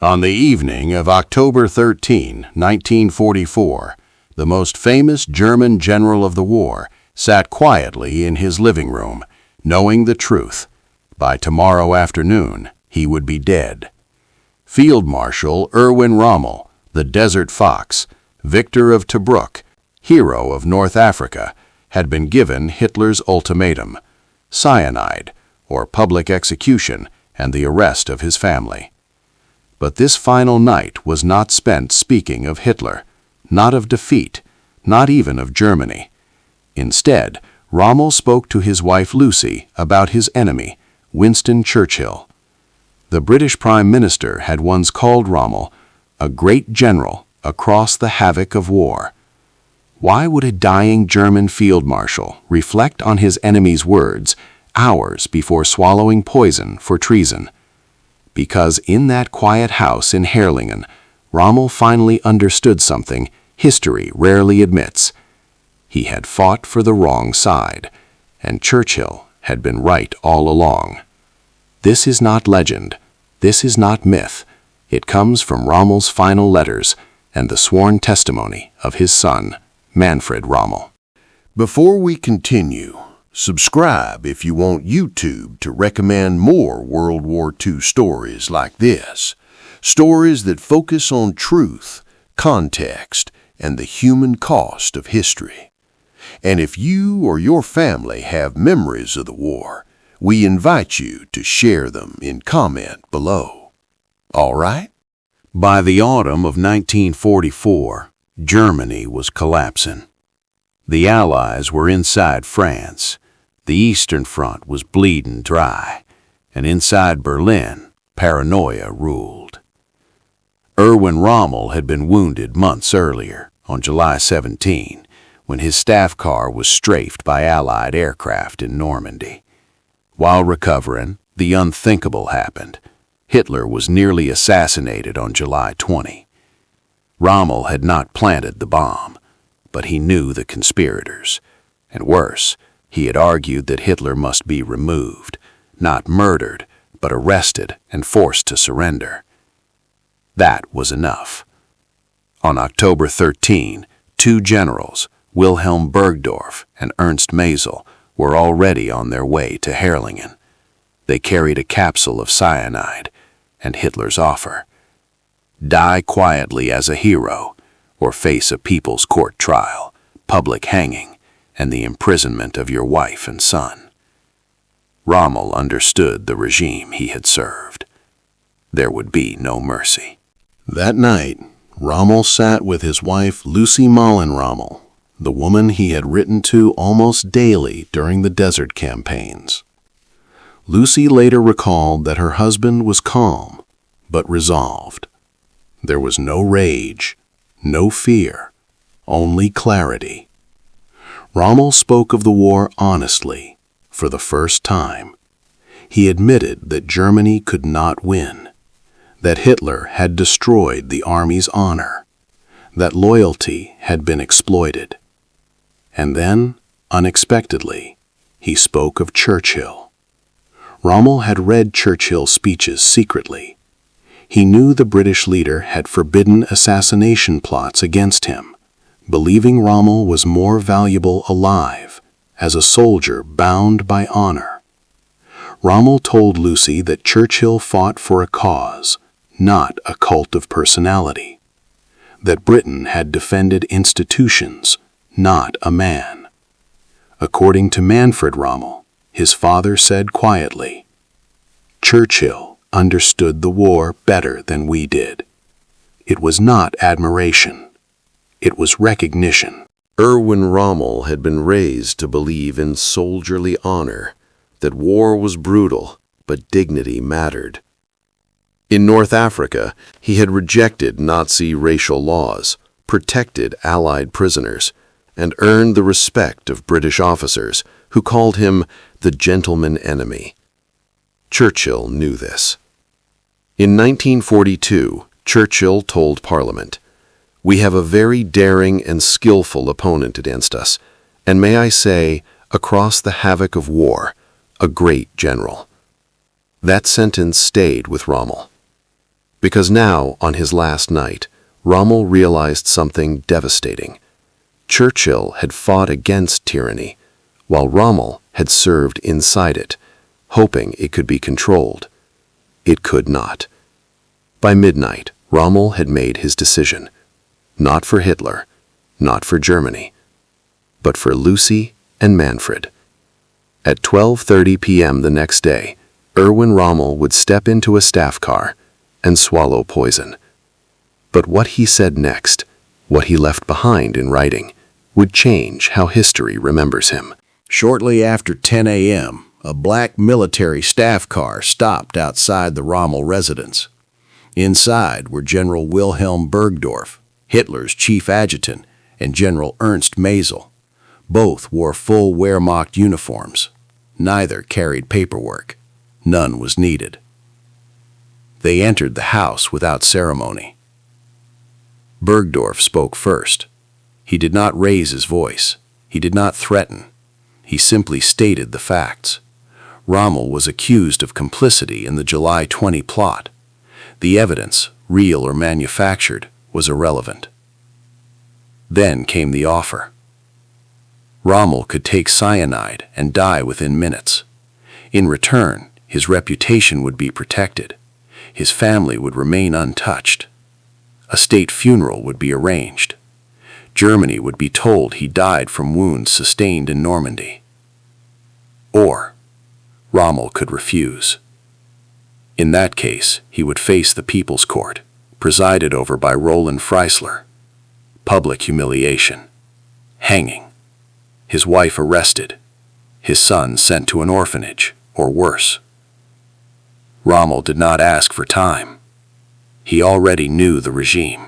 On the evening of October 13, 1944, the most famous German general of the war sat quietly in his living room, knowing the truth. By tomorrow afternoon, he would be dead. Field Marshal Erwin Rommel, the Desert Fox, victor of Tobruk, hero of North Africa, had been given Hitler's ultimatum: cyanide, or public execution, and the arrest of his family. But this final night was not spent speaking of Hitler, not of defeat, not even of Germany. Instead, Rommel spoke to his wife Lucie about his enemy, Winston Churchill. The British Prime Minister had once called Rommel a great general across the havoc of war. Why would a dying German field marshal reflect on his enemy's words hours before swallowing poison for treason? Because in that quiet house in Herrlingen, Rommel finally understood something history rarely admits. He had fought for the wrong side, and Churchill had been right all along. This is not legend. This is not myth. It comes from Rommel's final letters and the sworn testimony of his son, Manfred Rommel. Before we continue, subscribe if you want YouTube to recommend more World War II stories like this. Stories that focus on truth, context, and the human cost of history. And if you or your family have memories of the war, we invite you to share them in comment below. All right? By the autumn of 1944, Germany was collapsing. The Allies were inside France. The Eastern Front was bleeding dry, and inside Berlin, paranoia ruled. Erwin Rommel had been wounded months earlier, on July 17, when his staff car was strafed by Allied aircraft in Normandy. While recovering, the unthinkable happened. Hitler was nearly assassinated on July 20. Rommel had not planted the bomb, but he knew the conspirators. And worse, he had argued that Hitler must be removed, not murdered, but arrested and forced to surrender. That was enough. On October 13, two generals, Wilhelm Burgdorf and Ernst Mazel, were already on their way to Herrlingen. They carried a capsule of cyanide and Hitler's offer: die quietly as a hero, or face a people's court trial, public hanging, and the imprisonment of your wife and son. Rommel understood the regime he had served. There would be no mercy. That night, Rommel sat with his wife Lucie Rommel, the woman he had written to almost daily during the desert campaigns. Lucie later recalled that her husband was calm, but resolved. There was no rage, no fear, only clarity. Rommel spoke of the war honestly, for the first time. He admitted that Germany could not win, that Hitler had destroyed the army's honor, that loyalty had been exploited. And then, unexpectedly, he spoke of Churchill. Rommel had read Churchill's speeches secretly. He knew the British leader had forbidden assassination plots against him, believing Rommel was more valuable alive, as a soldier bound by honor. Rommel told Lucie that Churchill fought for a cause, not a cult of personality, that Britain had defended institutions, not a man. According to Manfred Rommel, his father said quietly, "Churchill understood the war better than we did." It was not admiration. It was recognition. Erwin Rommel had been raised to believe in soldierly honor, that war was brutal, but dignity mattered. In North Africa, he had rejected Nazi racial laws, protected Allied prisoners, and earned the respect of British officers who called him the gentleman enemy. Churchill knew this. In 1942, Churchill told Parliament, "We have a very daring and skillful opponent against us, and may I say, across the havoc of war, a great general." That sentence stayed with Rommel. Because now, on his last night, Rommel realized something devastating. Churchill had fought against tyranny, while Rommel had served inside it, hoping it could be controlled. It could not. By midnight, Rommel had made his decision. Not for Hitler, not for Germany, but for Lucie and Manfred. At 12:30 p.m. the next day, Erwin Rommel would step into a staff car and swallow poison. But what he said next, what he left behind in writing, would change how history remembers him. Shortly after 10 a.m., a black military staff car stopped outside the Rommel residence. Inside were General Wilhelm Burgdorf, Hitler's chief adjutant, and General Ernst Mazel. Both wore full Wehrmacht uniforms. Neither carried paperwork. None was needed. They entered the house without ceremony. Burgdorf spoke first. He did not raise his voice. He did not threaten. He simply stated the facts. Rommel was accused of complicity in the July 20 plot. The evidence, real or manufactured, was irrelevant. Then came the offer. Rommel could take cyanide and die within minutes. In return, his reputation would be protected. His family would remain untouched. A state funeral would be arranged. Germany would be told he died from wounds sustained in Normandy. Or, Rommel could refuse. In that case, he would face the People's Court, presided over by Roland Freisler. Public humiliation. Hanging. His wife arrested. His son sent to an orphanage, or worse. Rommel did not ask for time. He already knew the regime.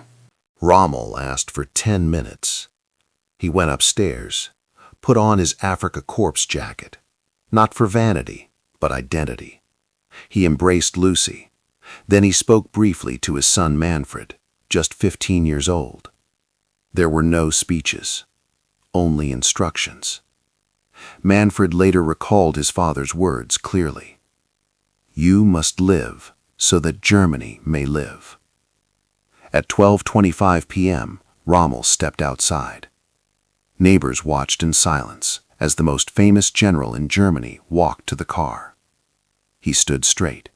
Rommel asked for 10 minutes. He went upstairs, put on his Africa Corps jacket, not for vanity, but identity. He embraced Lucie. Then he spoke briefly to his son Manfred, just 15 years old. There were no speeches, only instructions. Manfred later recalled his father's words clearly. "You must live so that Germany may live." At 12:25 p.m., Rommel stepped outside. Neighbors watched in silence as the most famous general in Germany walked to the car. He stood straight.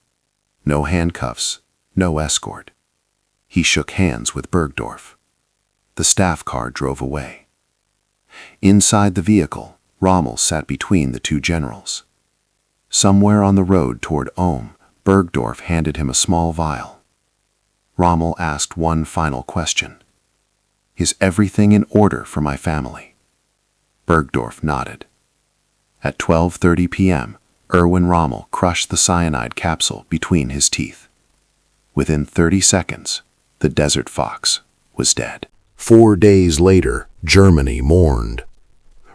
No handcuffs, no escort. He shook hands with Burgdorf. The staff car drove away. Inside the vehicle, Rommel sat between the two generals. Somewhere on the road toward Ulm, Burgdorf handed him a small vial. Rommel asked one final question. "Is everything in order for my family?" Burgdorf nodded. At 12:30 p.m., Erwin Rommel crushed the cyanide capsule between his teeth. Within 30 seconds, the desert fox was dead. 4 days later, Germany mourned.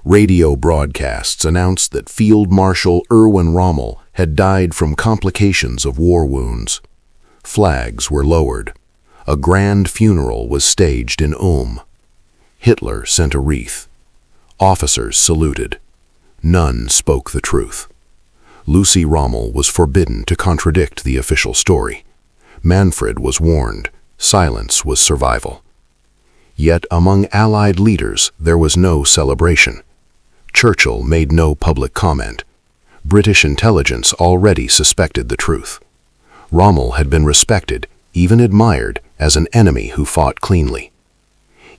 Radio broadcasts announced that Field Marshal Erwin Rommel had died from complications of war wounds. Flags were lowered. A grand funeral was staged in Ulm. Hitler sent a wreath. Officers saluted. None spoke the truth. Lucie Rommel was forbidden to contradict the official story. Manfred was warned. Silence was survival. Yet among Allied leaders there was no celebration. Churchill made no public comment. British intelligence already suspected the truth. Rommel had been respected, even admired, as an enemy who fought cleanly.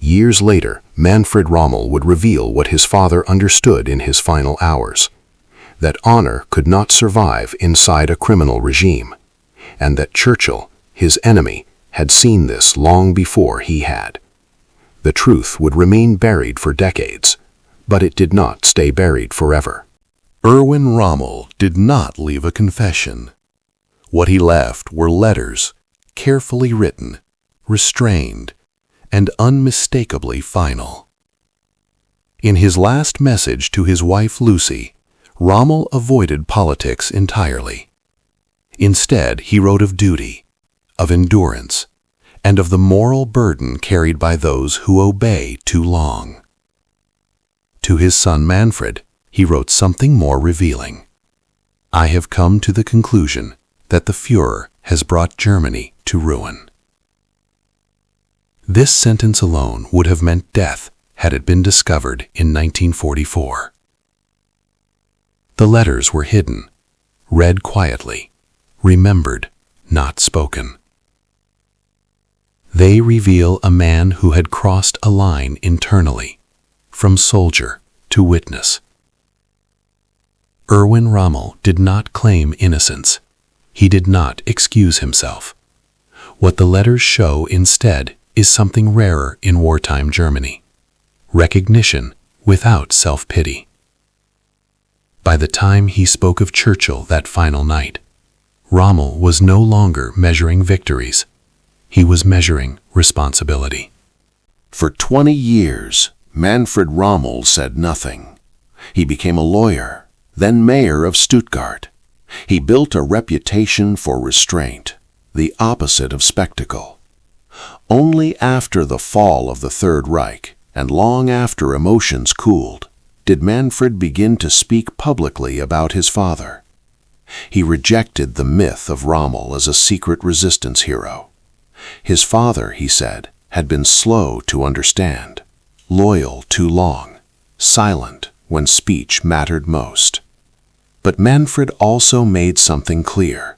Years later, Manfred Rommel would reveal what his father understood in his final hours: that honor could not survive inside a criminal regime, and that Churchill, his enemy, had seen this long before he had. The truth would remain buried for decades, but it did not stay buried forever. Erwin Rommel did not leave a confession. What he left were letters, carefully written, restrained, and unmistakably final. In his last message to his wife Lucie, Rommel avoided politics entirely. Instead, he wrote of duty, of endurance, and of the moral burden carried by those who obey too long. To his son Manfred, he wrote something more revealing. "I have come to the conclusion that the Führer has brought Germany to ruin. This sentence alone would have meant death had it been discovered in 1944. The letters were hidden, read quietly, remembered, not spoken. They reveal a man who had crossed a line internally, from soldier to witness. Erwin Rommel did not claim innocence. He did not excuse himself. What the letters show instead is something rarer in wartime Germany: recognition without self-pity. By the time he spoke of Churchill that final night, Rommel was no longer measuring victories. He was measuring responsibility. For 20 years, Manfred Rommel said nothing. He became a lawyer, then mayor of Stuttgart. He built a reputation for restraint, the opposite of spectacle. Only after the fall of the Third Reich, and long after emotions cooled, did Manfred begin to speak publicly about his father. He rejected the myth of Rommel as a secret resistance hero. His father, he said, had been slow to understand, loyal too long, silent when speech mattered most. But Manfred also made something clear.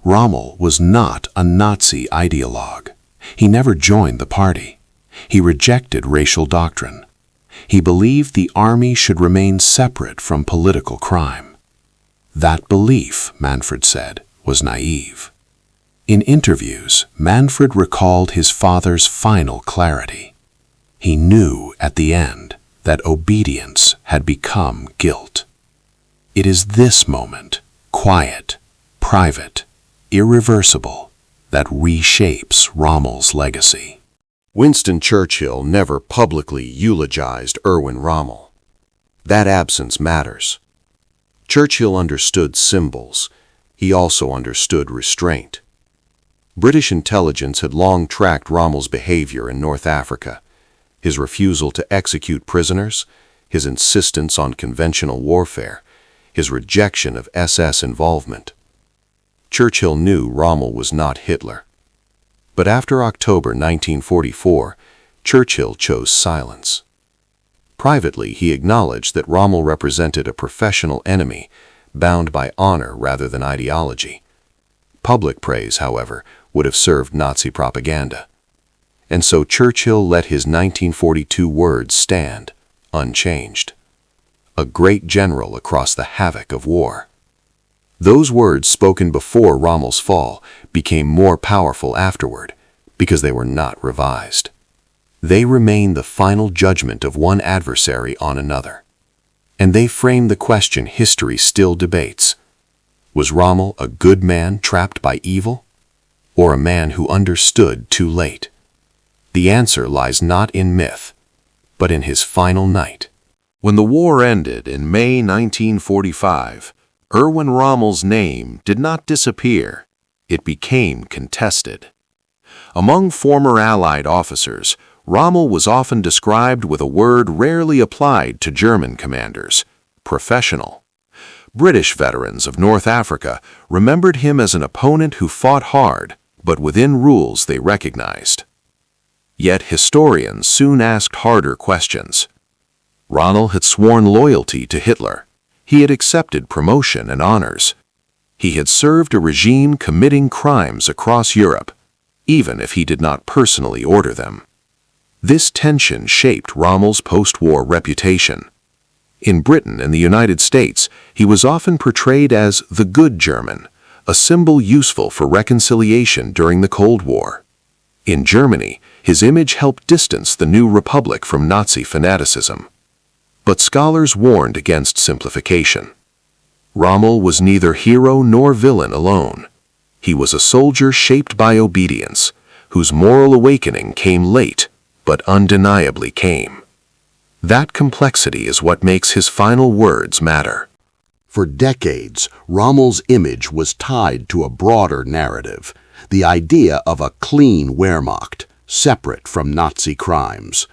Rommel was not a Nazi ideologue. He never joined the party. He rejected racial doctrine. He believed the army should remain separate from political crime. That belief, Manfred said, was naive. In interviews, Manfred recalled his father's final clarity. He knew at the end that obedience had become guilt. It is this moment, quiet, private, irreversible, that reshapes Rommel's legacy. Winston Churchill never publicly eulogized Erwin Rommel. That absence matters. Churchill understood symbols. He also understood restraint. British intelligence had long tracked Rommel's behavior in North Africa, his refusal to execute prisoners, his insistence on conventional warfare, his rejection of SS involvement. Churchill knew Rommel was not Hitler. But after October 1944, Churchill chose silence. Privately, he acknowledged that Rommel represented a professional enemy, bound by honor rather than ideology. Public praise, however, would have served Nazi propaganda. And so Churchill let his 1942 words stand, unchanged. A great general across the havoc of war. Those words spoken before Rommel's fall became more powerful afterward because they were not revised. They remain the final judgment of one adversary on another. And they frame the question history still debates. Was Rommel a good man trapped by evil? Or a man who understood too late? The answer lies not in myth, but in his final night. When the war ended in May 1945, Erwin Rommel's name did not disappear. It became contested. Among former Allied officers, Rommel was often described with a word rarely applied to German commanders: professional. British veterans of North Africa remembered him as an opponent who fought hard, but within rules they recognized. Yet historians soon asked harder questions. Rommel had sworn loyalty to Hitler. He had accepted promotion and honors. He had served a regime committing crimes across Europe, even if he did not personally order them. This tension shaped Rommel's post-war reputation. In Britain and the United States, he was often portrayed as the good German, a symbol useful for reconciliation during the Cold War. In Germany, his image helped distance the new republic from Nazi fanaticism. But scholars warned against simplification. Rommel was neither hero nor villain alone. He was a soldier shaped by obedience, whose moral awakening came late, but undeniably came. That complexity is what makes his final words matter. For decades, Rommel's image was tied to a broader narrative, the idea of a clean Wehrmacht, separate from Nazi crimes.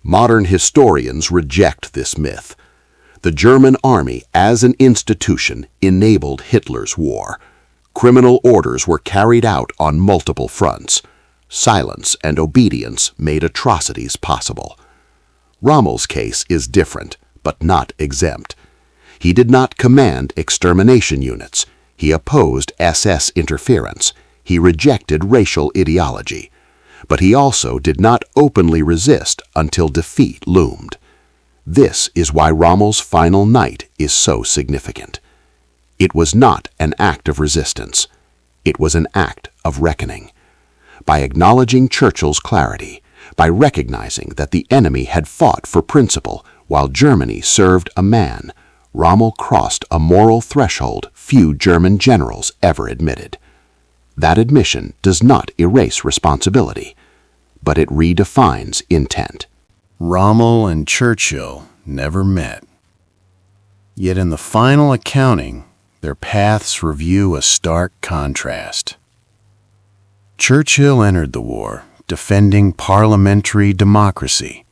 Modern historians reject this myth. The German army, as an institution, enabled Hitler's war. Criminal orders were carried out on multiple fronts. Silence and obedience made atrocities possible. Rommel's case is different, but not exempt. He did not command extermination units. He opposed SS interference. He rejected racial ideology. But he also did not openly resist until defeat loomed. This is why Rommel's final night is so significant. It was not an act of resistance. It was an act of reckoning. By acknowledging Churchill's clarity, by recognizing that the enemy had fought for principle while Germany served a man, Rommel crossed a moral threshold few German generals ever admitted. That admission does not erase responsibility, but it redefines intent. Rommel and Churchill never met. Yet in the final accounting, their paths review a stark contrast. Churchill entered the war defending parliamentary democracy.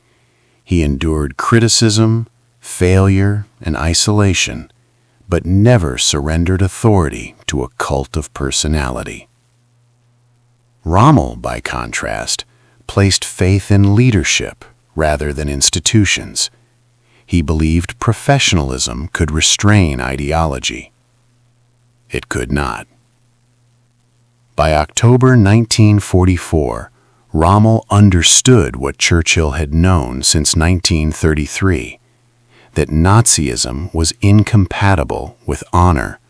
He endured criticism, failure, and isolation, but never surrendered authority to a cult of personality. Rommel, by contrast, placed faith in leadership rather than institutions. He believed professionalism could restrain ideology. It could not. By October 1944, Rommel understood what Churchill had known since 1933, that Nazism was incompatible with honor,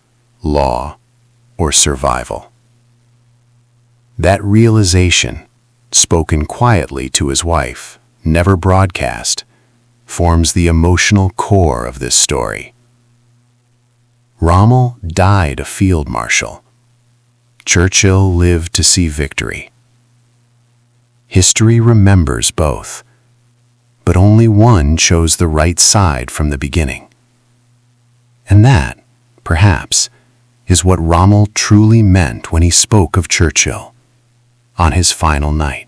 law, or survival. That realization, spoken quietly to his wife, never broadcast, forms the emotional core of this story. Rommel died a field marshal. Churchill lived to see victory. History remembers both, but only one chose the right side from the beginning. And that, perhaps, is what Rommel truly meant when he spoke of Churchill on his final night.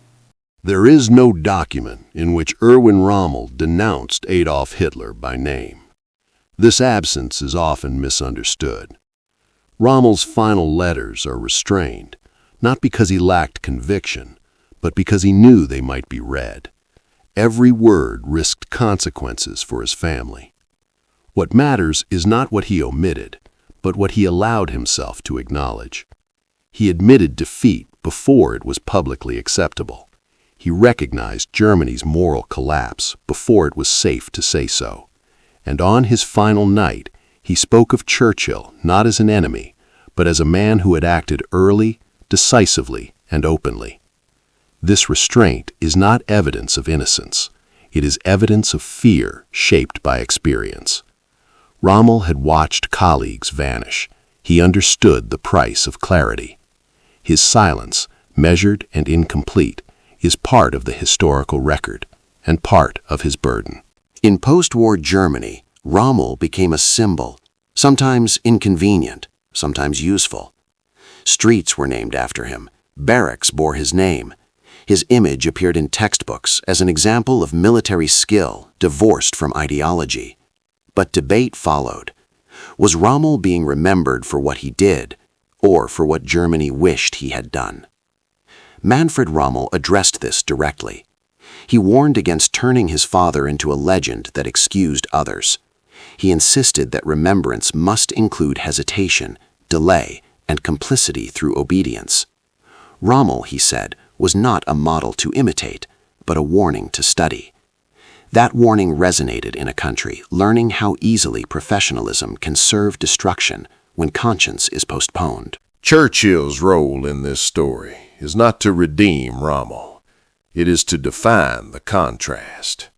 There is no document in which Erwin Rommel denounced Adolf Hitler by name. This absence is often misunderstood. Rommel's final letters are restrained, not because he lacked conviction, but because he knew they might be read. Every word risked consequences for his family. What matters is not what he omitted, but what he allowed himself to acknowledge. He admitted defeat before it was publicly acceptable. He recognized Germany's moral collapse before it was safe to say so. And on his final night, he spoke of Churchill not as an enemy, but as a man who had acted early, decisively, and openly. This restraint is not evidence of innocence. It is evidence of fear shaped by experience. Rommel had watched colleagues vanish. He understood the price of clarity. His silence, measured and incomplete, is part of the historical record and part of his burden. In post-war Germany, Rommel became a symbol, sometimes inconvenient, sometimes useful. Streets were named after him. Barracks bore his name. His image appeared in textbooks as an example of military skill divorced from ideology. But debate followed. Was Rommel being remembered for what he did, or for what Germany wished he had done? Manfred Rommel addressed this directly. He warned against turning his father into a legend that excused others. He insisted that remembrance must include hesitation, delay, and complicity through obedience. Rommel, he said, was not a model to imitate, but a warning to study. That warning resonated in a country learning how easily professionalism can serve destruction when conscience is postponed. Churchill's role in this story is not to redeem Rommel. It is to define the contrast.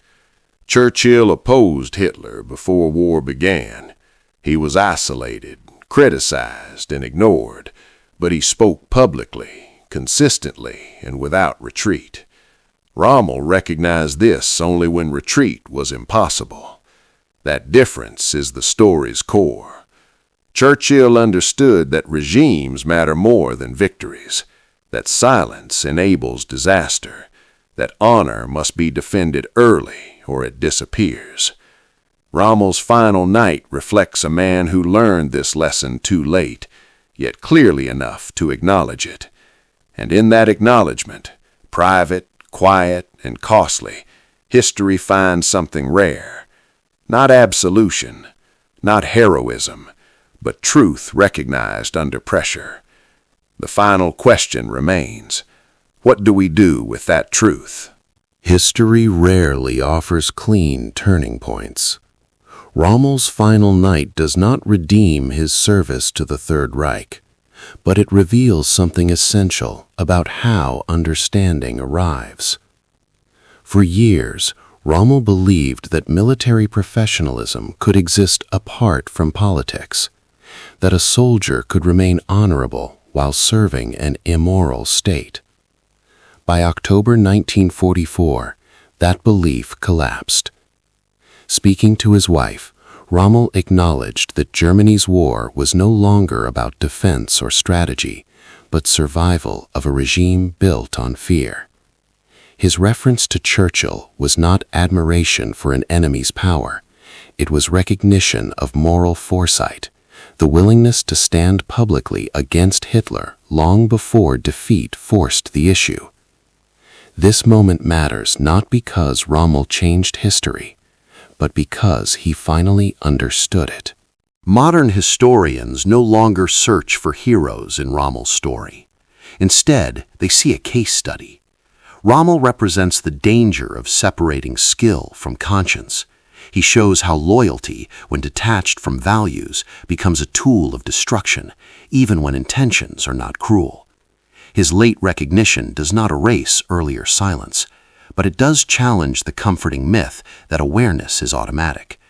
Churchill opposed Hitler before war began. He was isolated, criticized, and ignored, but he spoke publicly, consistently, and without retreat. Rommel recognized this only when retreat was impossible. That difference is the story's core. Churchill understood that regimes matter more than victories, that silence enables disaster, that honor must be defended early or it disappears. Rommel's final night reflects a man who learned this lesson too late, yet clearly enough to acknowledge it. And in that acknowledgment, private, quiet, and costly, history finds something rare. Not absolution, not heroism, but truth recognized under pressure. The final question remains, what do we do with that truth? History rarely offers clean turning points. Rommel's final night does not redeem his service to the Third Reich, but it reveals something essential about how understanding arrives. For years, Rommel believed that military professionalism could exist apart from politics, that a soldier could remain honorable while serving an immoral state. By October 1944, that belief collapsed. Speaking to his wife, Rommel acknowledged that Germany's war was no longer about defense or strategy, but survival of a regime built on fear. His reference to Churchill was not admiration for an enemy's power. It was recognition of moral foresight, the willingness to stand publicly against Hitler long before defeat forced the issue. This moment matters not because Rommel changed history, but because he finally understood it. Modern historians no longer search for heroes in Rommel's story. Instead, they see a case study. Rommel represents the danger of separating skill from conscience. He shows how loyalty, when detached from values, becomes a tool of destruction, even when intentions are not cruel. His late recognition does not erase earlier silence, but it does challenge the comforting myth that awareness is automatic.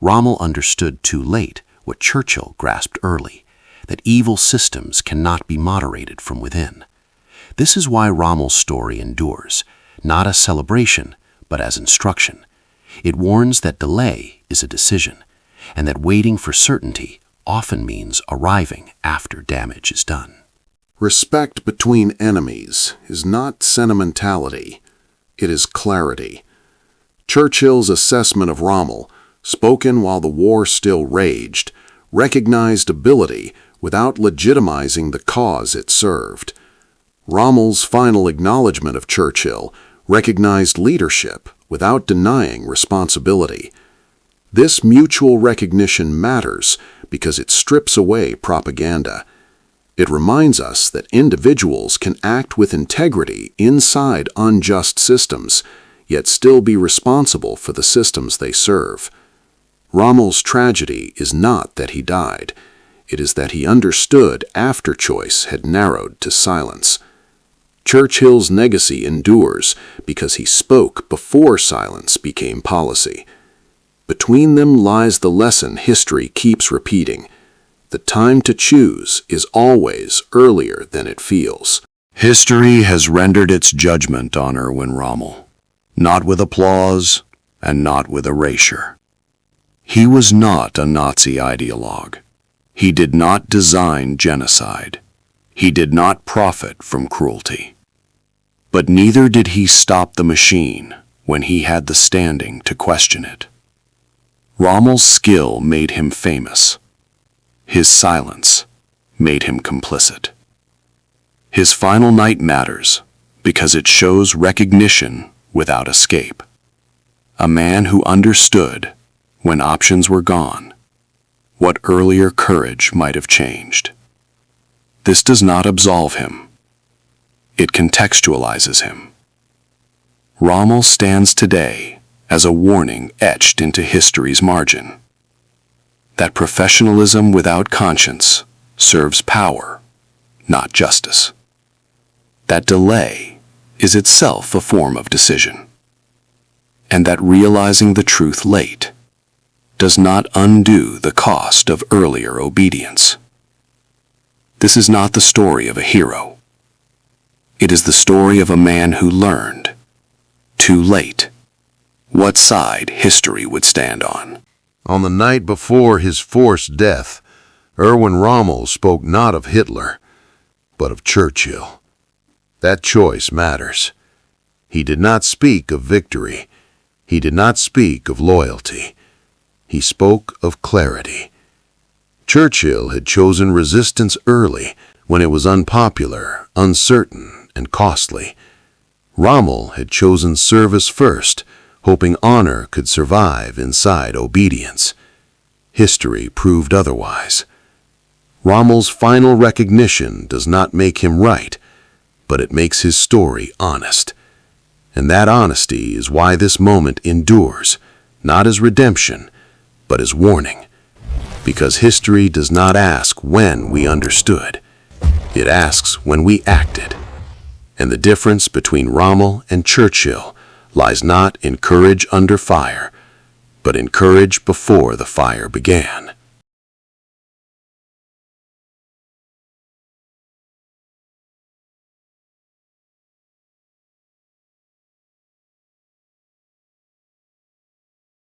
Rommel understood too late what Churchill grasped early, that evil systems cannot be moderated from within. This is why Rommel's story endures, not as celebration, but as instruction. It warns that delay is a decision, and that waiting for certainty often means arriving after damage is done. Respect between enemies is not sentimentality, it is clarity. Churchill's assessment of Rommel, spoken while the war still raged, recognized ability without legitimizing the cause it served. Rommel's final acknowledgment of Churchill recognized leadership without denying responsibility. This mutual recognition matters because it strips away propaganda. It reminds us that individuals can act with integrity inside unjust systems, yet still be responsible for the systems they serve. Rommel's tragedy is not that he died. It is that he understood after choice had narrowed to silence. Churchill's legacy endures because he spoke before silence became policy. Between them lies the lesson history keeps repeating. The time to choose is always earlier than it feels. History has rendered its judgment on Erwin Rommel, not with applause and not with erasure. He was not a Nazi ideologue. He did not design genocide. He did not profit from cruelty. But neither did he stop the machine when he had the standing to question it. Rommel's skill made him famous. His silence made him complicit. His final night matters because it shows recognition without escape. A man who understood, when options were gone, what earlier courage might have changed. This does not absolve him. It contextualizes him. Rommel stands today as a warning etched into history's margin. That professionalism without conscience serves power, not justice. That delay is itself a form of decision. And that realizing the truth late does not undo the cost of earlier obedience. This is not the story of a hero. It is the story of a man who learned, too late, what side history would stand on. On the night before his forced death, Erwin Rommel spoke not of Hitler, but of Churchill. That choice matters. He did not speak of victory. He did not speak of loyalty. He spoke of clarity. Churchill had chosen resistance early when it was unpopular, uncertain, and costly. Rommel had chosen service first, hoping honor could survive inside obedience. History proved otherwise. Rommel's final recognition does not make him right, but it makes his story honest. And that honesty is why this moment endures, not as redemption, but as warning. Because history does not ask when we understood. It asks when we acted. And the difference between Rommel and Churchill lies not in courage under fire, but in courage before the fire began.